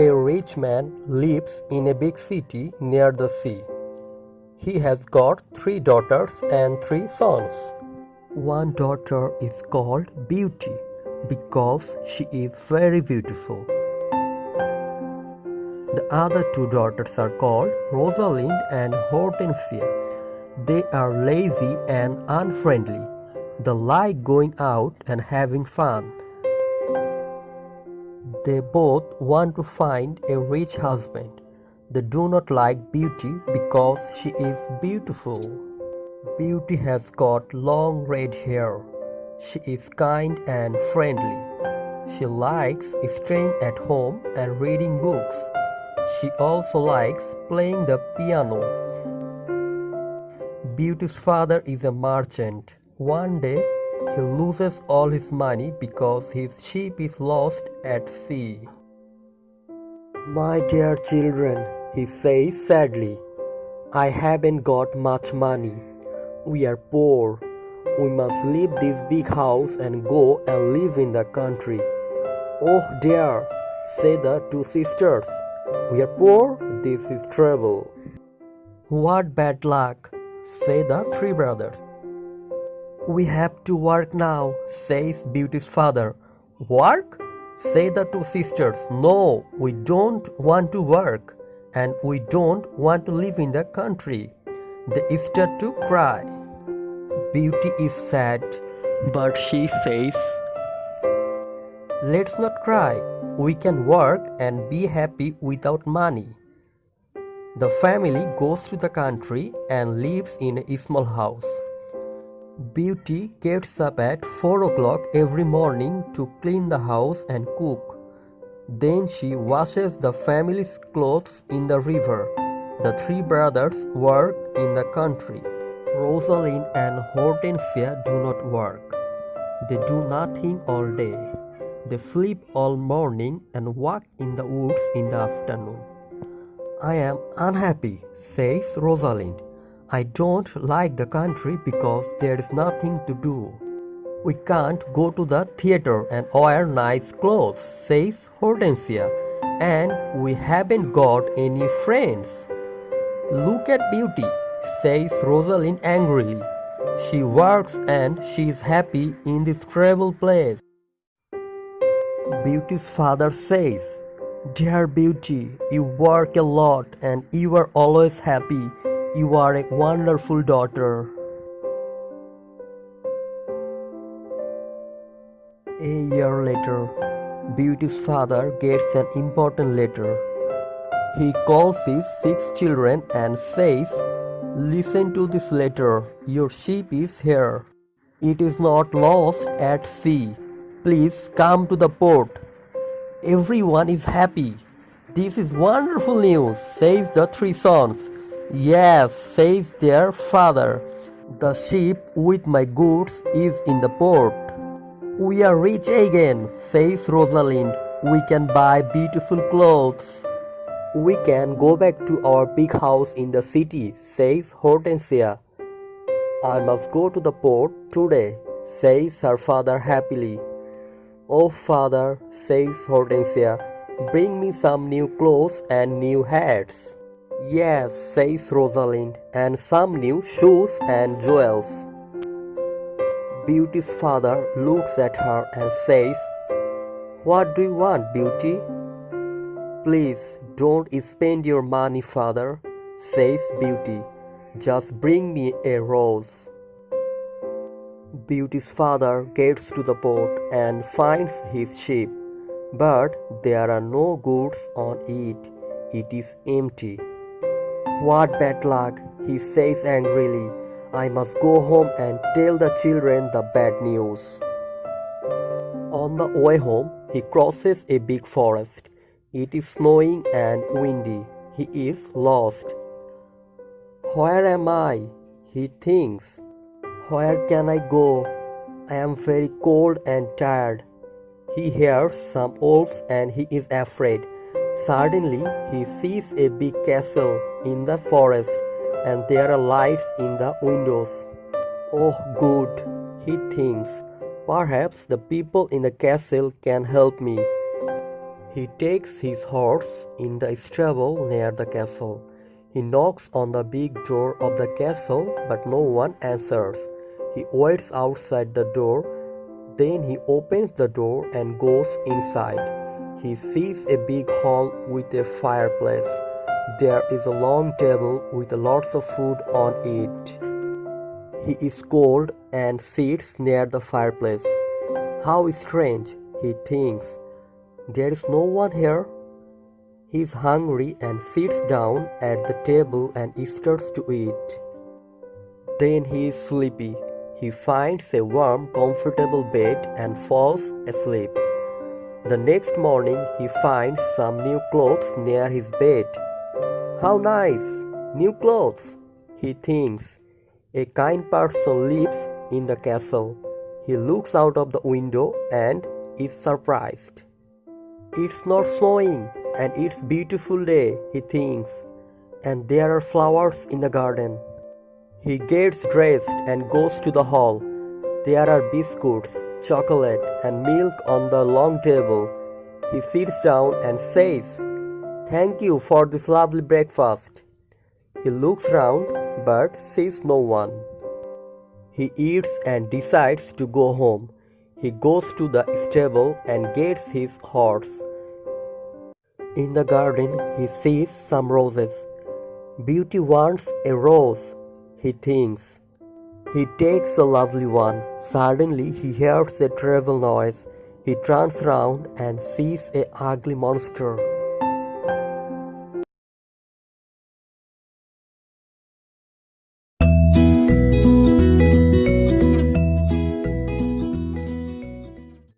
A rich man lives in a big city near the sea. He has got 3 daughters and 3 sons. One daughter is called Beauty because she is very beautiful. The other 2 daughters are called Rosalind and Hortensia. They are lazy and unfriendly. They like going out and having fun. They both want to find a rich husband. They do not like Beauty because she is beautiful. Beauty has got long red hair. She is kind and friendly. She likes staying at home and reading books. She also likes playing the piano. Beauty's father is a merchant. One day, he loses all his money because his ship is lost at sea. "My dear children," he says sadly, "I haven't got much money. We are poor. We must leave this big house and go and live in the country." "Oh dear," say the 2 sisters, "we are poor. This is trouble." "What bad luck," say the 3 brothers. "We have to work now," says Beauty's father. "Work?" say the 2 sisters. "No, we don't want to work, and we don't want to live in the country." They start to cry. Beauty is sad, but she says, "Let's not cry. We can work and be happy without money." The family goes to the country and lives in a small house. Beauty gets up at 4 o'clock every morning to clean the house and cook. Then she washes the family's clothes in the river. The 3 brothers work in the country. Rosalind and Hortensia do not work. They do nothing all day. They sleep all morning and walk in the woods in the afternoon. "I am unhappy," says Rosalind. "I don't like the country because there is nothing to do." "We can't go to the theater and wear nice clothes," says Hortensia. "And we haven't got any friends." "Look at Beauty," says Rosalind angrily. "She works and she is happy in this terrible place." Beauty's father says, "Dear Beauty, you work a lot and you are always happy. You are a wonderful daughter." A year later, Beauty's father gets an important letter. He calls his 6 children and says, "Listen to this letter. Your ship is here. It is not lost at sea. Please come to the port." Everyone is happy. "This is wonderful news," says the 3 sons. "Yes," says their father. "The ship with my goods is in the port." "We are rich again," says Rosalind. "We can buy beautiful clothes." "We can go back to our big house in the city," says Hortensia. "I must go to the port today," says her father happily. "Oh father," says Hortensia, "bring me some new clothes and new hats." "Yes," says Rosalind, "and some new shoes and jewels." Beauty's father looks at her and says, "What do you want, Beauty?" "Please don't spend your money, father," says Beauty. "Just bring me a rose." Beauty's father gets to the port and finds his ship, but there are no goods on it. It is empty. "What bad luck," he says angrily. "I must go home and tell the children the bad news." On the way home, he crosses a big forest. It is snowing and windy. He is lost. "Where am I?" he thinks. "Where can I go? I am very cold and tired." He hears some wolves and he is afraid. Suddenly, he sees a big castle in the forest and there are lights in the windows. "Oh good," he thinks, "perhaps the people in the castle can help me." He takes his horse in the stable near the castle. He knocks on the big door of the castle, but no one answers. He waits outside the door. Then he opens the door and goes inside. He sees a big hall with a fireplace. There is a long table with lots of food on it. He is cold and sits near the fireplace. How strange, he thinks. There is no one here. He is hungry and sits down at the table and starts to eat. Then he is sleepy. He finds a warm, comfortable bed and falls asleep. The next morning, he finds some new clothes near his bed. How nice! New clothes, he thinks. A kind person lives in the castle. He looks out of the window and is surprised. It's not snowing and it's a beautiful day, he thinks, and there are flowers in the garden. He gets dressed and goes to the hall. There are biscuits, chocolate, and milk on the long table. He sits down and says, "Thank you for this lovely breakfast." He looks round but sees no one. He eats and decides to go home. He goes to the stable and gets his horse. In the garden, he sees some roses. Beauty wants a rose, he thinks. He takes a lovely one. Suddenly, he hears a terrible noise. He turns round and sees an ugly monster.